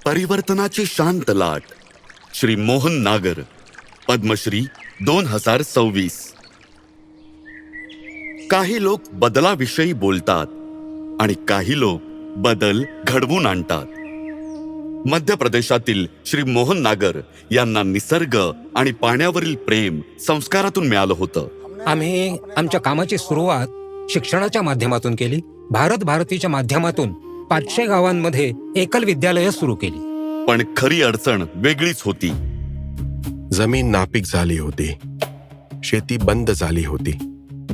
परिवर्तनाची शांत लाट, श्री मोहन नागर, पद्मश्री 2026. काही लोक बदलाविषयी बोलतात आणि काही लोक बदल घडवून आणतात. मध्य प्रदेशातील श्री मोहन नागर यांना निसर्ग आणि पाण्यावरील प्रेम संस्कारातून मिळालं होतं. आम्ही आमच्या कामाची सुरुवात शिक्षणाच्या माध्यमातून केली. भारत भारतीच्या माध्यमातून 500 गावांमध्ये एकल विद्यालय सुरू केली. पण खरी अडचण वेगळीच होती. जमीन नापीक झाली होती, शेती बंद झाली होती,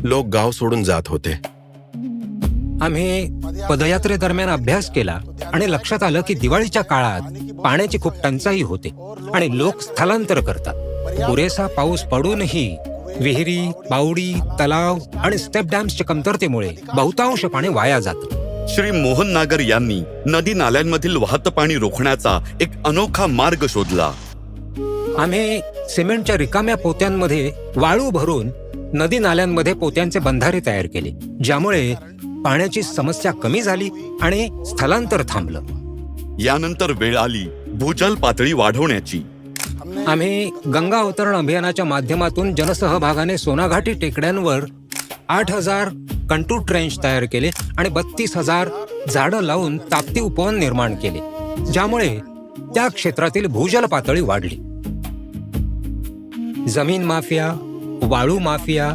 लोक गाव सोडून जात होते. आम्ही पदयात्रेदरम्यान अभ्यास केला आणि लक्षात आलं की दिवाळीच्या काळात पाण्याची खूप टंचाई होते आणि लोक स्थलांतर करतात. पुरेसा पाऊस पडूनही विहिरी, बावडी, तलाव आणि स्टेप डॅम्सच्या कमतरतेमुळे बहुतांश पाणी वाया जातं. श्री मोहन नागर यांनी नदी नाल्यांमधील वाहतं पाणी रोखण्याचा एक अनोखा मार्ग शोधला. आम्ही सिमेंटच्या रिकाम्या पोत्यांमध्ये वाळू भरून नदी नाल्यांमध्ये पोत्यांचे बंधारे तयार केले, ज्यामुळे पाण्याची समस्या कमी झाली आणि स्थलांतर थांबलं. यानंतर वेळ आली भूजल पातळी वाढवण्याची. आम्ही गंगा अवतरण अभियानाच्या माध्यमातून जनसहभागाने सोनाघाटी टेकड्यांवर 8,000 कंटूर ट्रेंच तयार केले आणि 32,000 झाडं लावून ताप्ती उपवन निर्माण केले, ज्यामुळे त्या क्षेत्रातील भूजल पातळी वाढली. जमीन माफिया, वाळू माफिया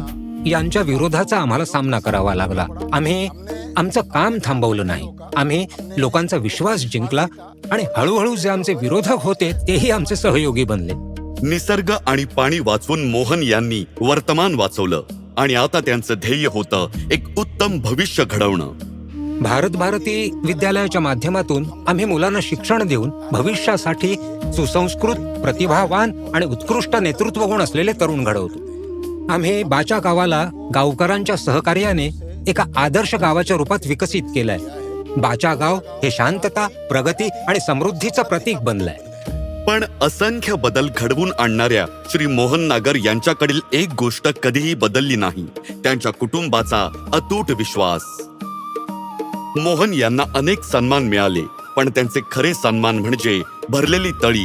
यांच्या विरोधाचा आम्हाला सामना करावा लागला. आम्ही आमचं काम थांबवलं नाही. आम्ही लोकांचा विश्वास जिंकला आणि हळूहळू जे आमचे विरोधक होते तेही आमचे सहयोगी बनले. निसर्ग आणि पाणी वाचवून मोहन यांनी वर्तमान वाचवलं आणि आता त्यांचं ध्येय होतं एक उत्तम भविष्य घडवणं. भारत भारती विद्यालयाच्या माध्यमातून आम्ही मुलांना शिक्षण देऊन भविष्यासाठी सुसंस्कृत, प्रतिभावान आणि उत्कृष्ट नेतृत्व गुण असलेले तरुण घडवतो. आम्ही बाचा गावाला गावकऱ्यांच्या सहकार्याने एका आदर्श गावाच्या रूपात विकसित केलंय. बाचा गाव हे शांतता, प्रगती आणि समृद्धीचं प्रतीक बनलंय. पण असंख्य बदल घडवून आणणाऱ्या श्री मोहन नागर यांच्याकडील एक गोष्ट कधीही बदलली नाही, त्यांच्या कुटुंबाचा अतूट विश्वास. मोहन यांना अनेक सन्मान मिळाले, पण त्यांचे खरे सन्मान म्हणजे भरलेली तळी,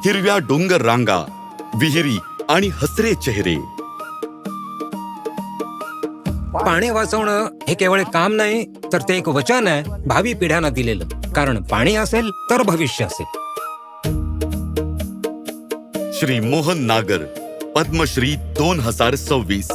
हिरव्या डोंगर रांगा, विहिरी आणि हसरे चेहरे. पाणी वाचवणं हे केवळ काम नाही, तर ते एक वचन आहे भावी पिढ्यांना दिलेलं. कारण पाणी असेल तर भविष्य असेल. श्री मोहन नागर, पद्मश्री 2026.